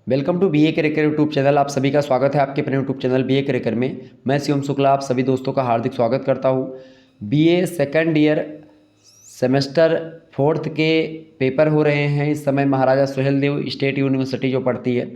Welcome to B A career YouTube channel. आप सभी का स्वागत है आपके अपने YouTube channel B A career में। मैं शिवम शुक्ला आप सभी दोस्तों का हार्दिक स्वागत करता हूं। बी ए सेकेंड ईयर सेमेस्टर फोर्थ के पेपर हो रहे हैं इस समय। महाराजा सुहेलदेव स्टेट यूनिवर्सिटी जो पढ़ती है,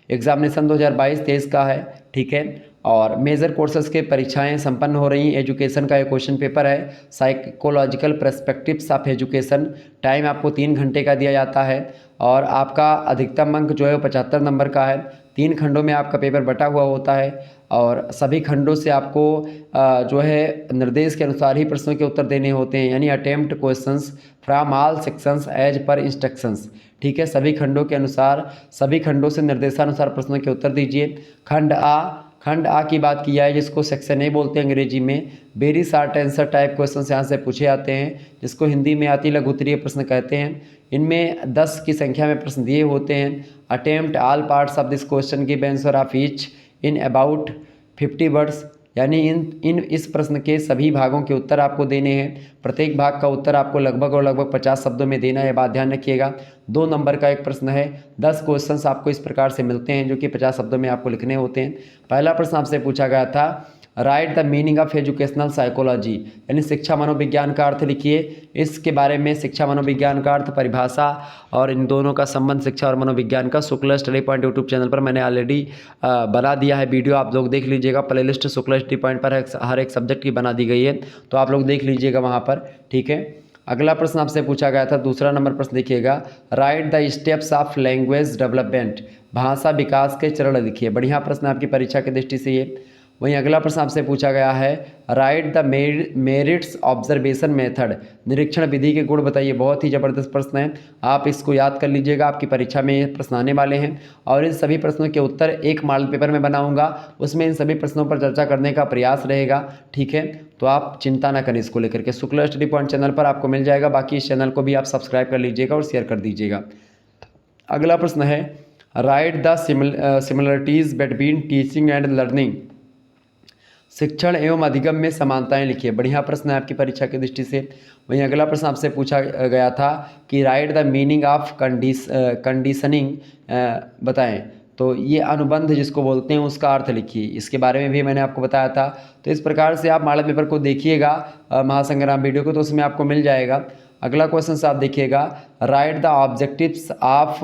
एग्जामिनेशन 2022-23 का है, ठीक है। और मेजर कोर्सेज के परीक्षाएं संपन्न हो रही हैं। एजुकेशन का एक क्वेश्चन पेपर है, psychological perspectives of education. Time आपको 3 घंटे का दिया जाता है और आपका अधिकतम अंक जो है वो 75 नंबर का है। 3 खंडों में आपका पेपर बटा हुआ होता है और सभी खंडों से आपको जो है निर्देश के अनुसार ही प्रश्नों के उत्तर देने होते हैं, यानी attempt questions from all sections as per instructions, ठीक है। सभी खंडों के अनुसार, सभी खंडों से निर्देशानुसार प्रश्नों के उत्तर दीजिए। खंड आ की बात की जाए, जिसको सेक्शन ए बोलते हैं अंग्रेजी में। Very short answer type question यहाँ से पूछे जाते हैं, जिसको हिंदी में अति लघु उत्तरीय प्रश्न कहते हैं। इनमें 10 की संख्या में प्रश्न दिए होते हैं। Attempt all parts of this question give answer of each in about 50 words, यानी इस प्रश्न के सभी भागों के उत्तर आपको देने हैं। प्रत्येक भाग का उत्तर आपको लगभग 50 शब्दों में देना है, बात ध्यान रखिएगा। 2 नंबर का एक प्रश्न है। 10 क्वेश्चंस आपको इस प्रकार से मिलते हैं जो कि 50 शब्दों में आपको लिखने होते हैं। पहला प्रश्न आपसे पूछा गया था, right the meaning of educational psychology, यानी शिक्षा मनोविज्ञान का अर्थ लिखिए। इसके बारे में शिक्षा मनोविज्ञान का अर्थ, परिभाषा और इन दोनों का संबंध शिक्षा और मनोविज्ञान का Shukla study point YouTube channel पर मैंने ऑलरेडी बना दिया है वीडियो, आप लोग देख लीजिएगा। प्लेलिस्ट शुक्ला स्टडी पॉइंट पर हर एक सब्जेक्ट की बना दी गई है, तो आप लोग देख लीजिएगा वहाँ पर, ठीक है। अगला प्रश्न आपसे पूछा गया था, दूसरा नंबर प्रश्न देखिएगा, right the steps of language development, भाषा विकास के चरण लिखिए। बढ़िया प्रश्न आपकी परीक्षा की दृष्टि से ये। वहीं अगला प्रश्न आपसे पूछा गया है, right the merits observation method, निरीक्षण विधि के गुण बताइए। बहुत ही ज़बरदस्त प्रश्न है, आप इसको याद कर लीजिएगा, आपकी परीक्षा में ये प्रश्न आने वाले हैं। और इन सभी प्रश्नों के उत्तर एक मॉडल पेपर में बनाऊंगा, उसमें इन सभी प्रश्नों पर चर्चा करने का प्रयास रहेगा, ठीक है। तो आप चिंता ना करें इसको लेकर के, शुक्ला स्टडी पॉइंट चैनल पर आपको मिल जाएगा। बाकी इस चैनल को भी आप सब्सक्राइब कर लीजिएगा और शेयर कर दीजिएगा। अगला प्रश्न है, right the similarities between teaching and learning, शिक्षण एवं अधिगम में समानताएं लिखिए। बढ़िया प्रश्न है आपकी परीक्षा की दृष्टि से। वहीं अगला प्रश्न आपसे पूछा गया था कि right the meaning of conditioning बताएं, तो ये अनुबंध जिसको बोलते हैं उसका अर्थ लिखिए। इसके बारे में भी मैंने आपको बताया था। तो इस प्रकार से आप मॉडल पेपर को देखिएगा, महासंग्राम वीडियो को, तो उसमें आपको मिल जाएगा। अगला क्वेश्चन से आप देखिएगा, right the objectives of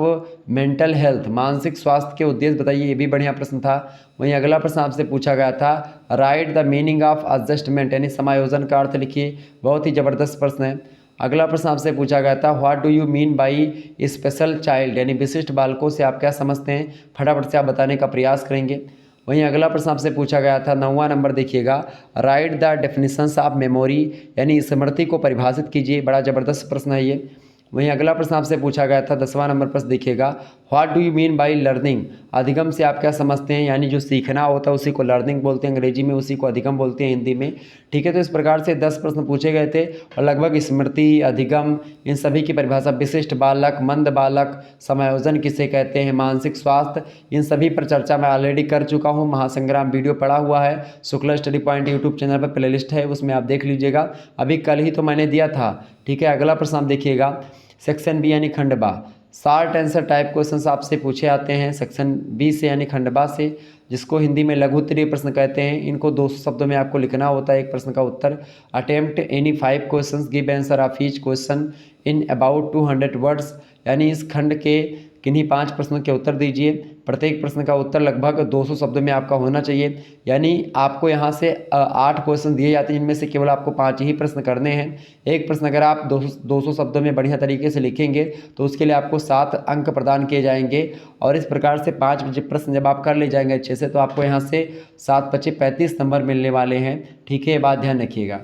mental health, मानसिक स्वास्थ्य के उद्देश्य बताइए। ये भी बढ़िया प्रश्न था। वहीं अगला प्रश्न आपसे पूछा गया था, right the meaning of adjustment, यानी समायोजन का अर्थ लिखिए। बहुत ही ज़बरदस्त प्रश्न है। अगला प्रश्न आपसे पूछा गया था, what do you mean by special child, यानी विशिष्ट बालकों से आप क्या समझते हैं। फटाफट से आप बताने का प्रयास करेंगे। वहीं अगला प्रश्न आपसे पूछा गया था, 9वां नंबर देखिएगा, right the definitions of memory, यानी स्मृति को परिभाषित कीजिए। बड़ा ज़बरदस्त प्रश्न है ये। वहीं अगला प्रश्न आपसे पूछा गया था, 10वां नंबर प्रश्न देखिएगा, what do you mean by learning, अधिगम से आप क्या समझते हैं। यानी जो सीखना होता है उसी को लर्निंग बोलते हैं अंग्रेजी में, उसी को अधिगम बोलते हैं हिंदी में, ठीक है। तो इस प्रकार से 10 प्रश्न पूछे गए थे और लगभग स्मृति, अधिगम, इन सभी की परिभाषा, विशिष्ट बालक, मंद बालक, समायोजन किसे कहते हैं, मानसिक स्वास्थ्य, इन सभी पर चर्चा मैं ऑलरेडी कर चुका हूँ। महासंग्राम वीडियो पड़ा हुआ है, Shukla study point YouTube channel पर प्लेलिस्ट है, उसमें आप देख लीजिएगा। अभी कल ही तो मैंने दिया था, ठीक है। अगला प्रश्न आप देखिएगा, सेक्शन बी यानी खंड बा, शॉर्ट आंसर टाइप क्वेश्चंस आपसे पूछे आते हैं सेक्शन बी से, यानी खंड बा से, जिसको हिंदी में लघु उत्तरीय प्रश्न कहते हैं। इनको 200 शब्दों में आपको लिखना होता है एक प्रश्न का उत्तर। Attempt any 5 questions, give answer of each question in about 200 words, यानी इस खंड के किन्हीं 5 प्रश्नों के उत्तर दीजिए। प्रत्येक प्रश्न का उत्तर लगभग 200 शब्दों में आपका होना चाहिए। यानी आपको यहाँ से 8 क्वेश्चन दिए जाते हैं, जिनमें से केवल आपको 5 ही प्रश्न करने हैं। एक प्रश्न अगर आप 200 शब्दों में बढ़िया तरीके से लिखेंगे तो उसके लिए आपको 7 अंक प्रदान किए जाएंगे। और इस प्रकार से 5 प्रश्न जब आप कर ले जाएंगे अच्छे से, तो आपको यहाँ से 7 × 5 = 35 नंबर मिलने वाले हैं, ठीक है। ये बात ध्यान रखिएगा।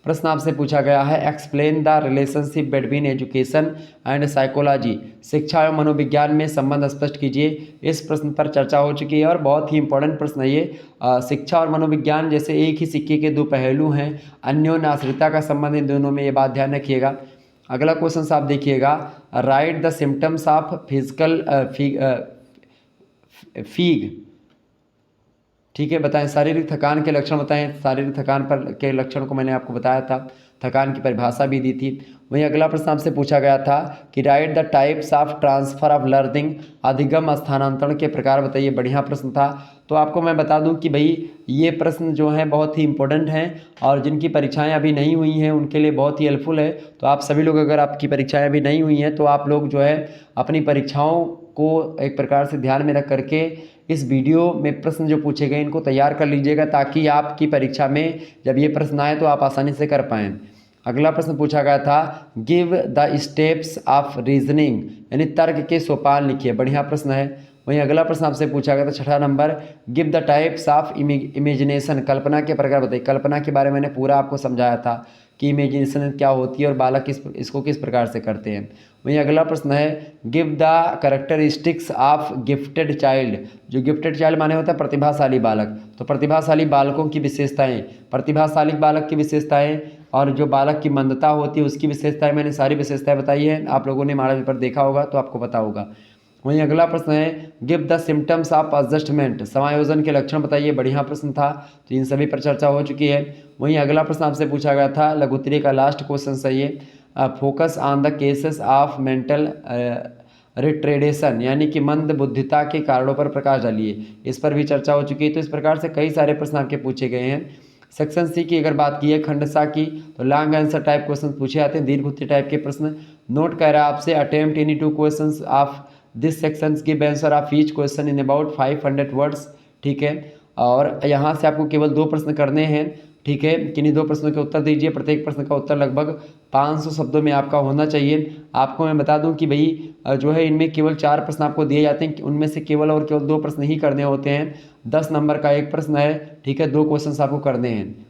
प्रश्न आपसे पूछा गया है, explain the relationship between education and psychology, शिक्षा एवं मनोविज्ञान में संबंध स्पष्ट कीजिए। इस प्रश्न पर चर्चा हो चुकी है और बहुत ही इंपॉर्टेंट प्रश्न है ये। शिक्षा और मनोविज्ञान जैसे एक ही सिक्के के 2 पहलू हैं, अन्योन्य आश्रितता का संबंध इन दोनों में, ये बात ध्यान रखिएगा। अगला क्वेश्चन आप देखिएगा, right the symptoms of physical fig, ठीक है, बताएं। शारीरिक थकान के लक्षण बताएं। शारीरिक थकान पर के लक्षण को मैंने आपको बताया था। थकान की परिभाषा भी दी थी। वहीं अगला प्रश्न आपसे पूछा गया था कि right the types of transfer of learning, अधिगम स्थानांतरण के प्रकार बताइए। बढ़िया प्रश्न था। तो आपको मैं बता दूं कि भाई ये प्रश्न जो हैं बहुत ही इंपॉर्टेंट हैं और जिनकी परीक्षाएं अभी नहीं हुई हैं उनके लिए बहुत ही हेल्पफुल है। तो आप सभी लोग, अगर आपकी परीक्षाएं अभी नहीं हुई हैं तो आप लोग जो है अपनी परीक्षाओं को एक प्रकार से ध्यान में रख करके इस वीडियो में प्रश्न जो पूछे गए इनको तैयार कर लीजिएगा, ताकि आपकी परीक्षा में जब ये प्रश्न आए तो आप आसानी से कर पाएँ। अगला प्रश्न पूछा गया था give the steps of reasoning, यानी तर्क के सोपान लिखिए। बढ़िया प्रश्न है। वहीं अगला प्रश्न आपसे पूछा गया था 6 number, give the types of imagination, कल्पना के प्रकार बताइए। कल्पना के बारे में मैंने पूरा आपको समझाया था कि इमेजिनेशन क्या होती है और बालक इसको किस प्रकार से करते हैं। वहीं अगला प्रश्न है give the characteristics of gifted child. जो गिफ्टेड चाइल्ड माने होता है प्रतिभाशाली बालक, तो प्रतिभाशाली बालकों की विशेषताएं, प्रतिभाशाली बालक की विशेषताएं और जो बालक की मंदता होती है उसकी विशेषताएं, मैंने सारी विशेषताएं बताई है। आप लोगों ने मॉडल पेपर देखा होगा तो आपको पता होगा। वहीं अगला प्रश्न है give the symptoms of adjustment, समायोजन के लक्षण बताइए। बढ़िया प्रश्न था। तो इन सभी पर चर्चा हो चुकी है। वहीं अगला प्रश्न आपसे पूछा गया था लघुत्तरीय का लास्ट क्वेश्चन सही है, focus on the cases of mental retardation, यानी कि मंद बुद्धिता के कारणों पर प्रकाश डालिए। इस पर भी चर्चा हो चुकी है। तो इस प्रकार से कई सारे प्रश्न आपके पूछे गए हैं। सेक्शन सी की अगर बात की है खंड सा की, तो लॉन्ग आंसर टाइप क्वेश्चन पूछे जाते हैं, दीर्घ उत्तर टाइप के प्रश्न। नोट कर रहा है आपसे attempt any 2 questions of this sections give answer of each question in about 500 words. ठीक है, और यहाँ से आपको केवल 2 प्रश्न करने हैं। ठीक है, किन्हीं 2 प्रश्नों के उत्तर दीजिए। प्रत्येक प्रश्न का उत्तर लगभग 500 शब्दों में आपका होना चाहिए। आपको मैं बता दूं कि भाई जो है इनमें केवल 4 प्रश्न आपको दिए जाते हैं, उनमें से केवल 2 प्रश्न ही करने होते हैं। 10 नंबर का एक प्रश्न है। ठीक है, 2 क्वेश्चन आपको करने हैं।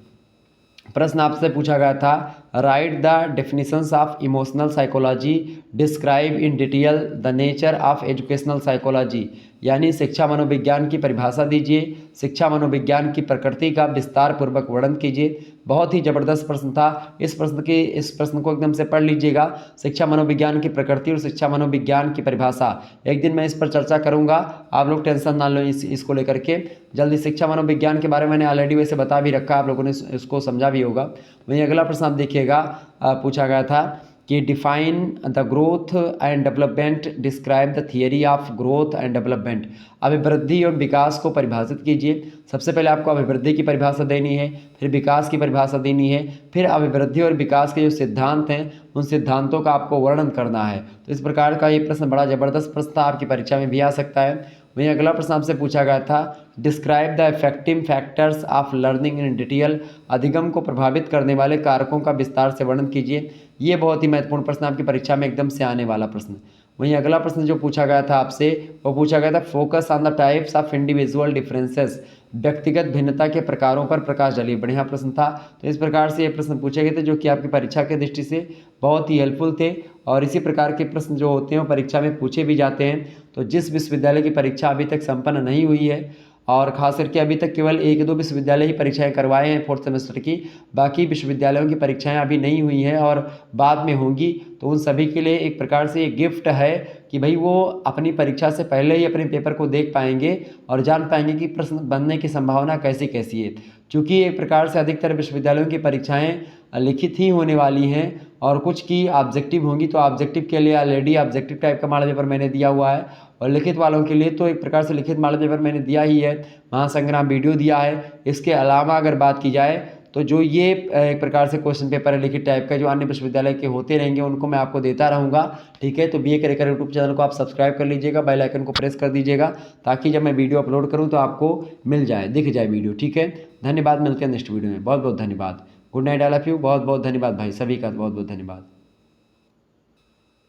प्रश्न आपसे पूछा गया था right the definitions of emotional psychology, describe in detail the nature of educational psychology, यानी शिक्षा मनोविज्ञान की परिभाषा दीजिए, शिक्षा मनोविज्ञान की प्रकृति का विस्तार पूर्वक वर्णन कीजिए। बहुत ही जबरदस्त प्रश्न था। इस प्रश्न को एकदम से पढ़ लीजिएगा। शिक्षा मनोविज्ञान की प्रकृति और शिक्षा मनोविज्ञान की परिभाषा, एक दिन मैं इस पर चर्चा करूंगा, आप लोग टेंशन ना लो इसको लेकर के। जल्दी शिक्षा मनोविज्ञान के बारे में मैंने ऑलरेडी वैसे बता भी रखा, आप लोगों ने इसको समझा भी होगा। वहीं अगला प्रश्न आप देखिएगा, पूछा गया था कि define the growth and development, describe the theory of growth and development, अभिवृद्धि और विकास को परिभाषित कीजिए। सबसे पहले आपको अभिवृद्धि की परिभाषा देनी है, फिर विकास की परिभाषा देनी है, फिर अभिवृद्धि और विकास के जो सिद्धांत हैं उन सिद्धांतों का आपको वर्णन करना है। तो इस प्रकार का ये प्रश्न बड़ा जबरदस्त प्रश्न था, आपकी परीक्षा में भी आ सकता है। वहीं अगला प्रश्न आपसे पूछा गया था describe the effective factors of learning in detail, अधिगम को प्रभावित करने वाले कारकों का विस्तार से वर्णन कीजिए। ये बहुत ही महत्वपूर्ण प्रश्न आपकी परीक्षा में एकदम से आने वाला प्रश्न। वहीं अगला प्रश्न जो पूछा गया था आपसे वो पूछा गया था focus on the types of individual differences, व्यक्तिगत भिन्नता के प्रकारों पर प्रकाश डालिए। बढ़िया प्रश्न था। तो इस प्रकार से ये प्रश्न पूछे गए थे जो कि आपकी परीक्षा की दृष्टि से बहुत ही हेल्पफुल थे, और इसी प्रकार के प्रश्न जो होते हैं वो परीक्षा में पूछे भी जाते हैं। तो जिस विश्वविद्यालय की परीक्षा अभी तक संपन्न नहीं हुई है और खास करके अभी तक केवल 1-2 विश्वविद्यालय ही परीक्षाएं करवाए हैं 4th सेमेस्टर की, बाकी विश्वविद्यालयों की परीक्षाएं अभी नहीं हुई हैं और बाद में होंगी, तो उन सभी के लिए एक प्रकार से ये गिफ्ट है कि भाई वो अपनी परीक्षा से पहले ही अपने पेपर को देख पाएंगे और जान पाएंगे कि प्रश्न बनने की संभावना कैसी कैसी है। चूँकि एक प्रकार से अधिकतर विश्वविद्यालयों की परीक्षाएँ लिखित ही होने वाली हैं और कुछ की ऑब्जेक्टिव होंगी, तो ऑब्जेक्टिव के लिए ऑलरेडी ऑब्जेक्टिव टाइप का मॉडल पेपर मैंने दिया हुआ है, और लिखित वालों के लिए तो एक प्रकार से लिखित मॉडल पेपर मैंने दिया ही है, महासंग्राम वीडियो दिया है। इसके अलावा अगर बात की जाए तो जो ये एक प्रकार से क्वेश्चन पेपर है लिखित टाइप का जो अन्य विश्वविद्यालय के होते रहेंगे उनको मैं आपको देता रहूँगा। ठीक है, तो BA करियर यूट्यूब चैनल को आप सब्सक्राइब कर लीजिएगा, बेल आइकन को प्रेस कर दीजिएगा ताकि जब मैं वीडियो अपलोड करूँ तो आपको मिल जाए, दिख जाए वीडियो। ठीक है, धन्यवाद, मिलते हैं नेक्स्ट वीडियो में। बहुत बहुत धन्यवाद। Good night all of you. बहुत बहुत धन्यवाद भाई, सभी का बहुत बहुत धन्यवाद।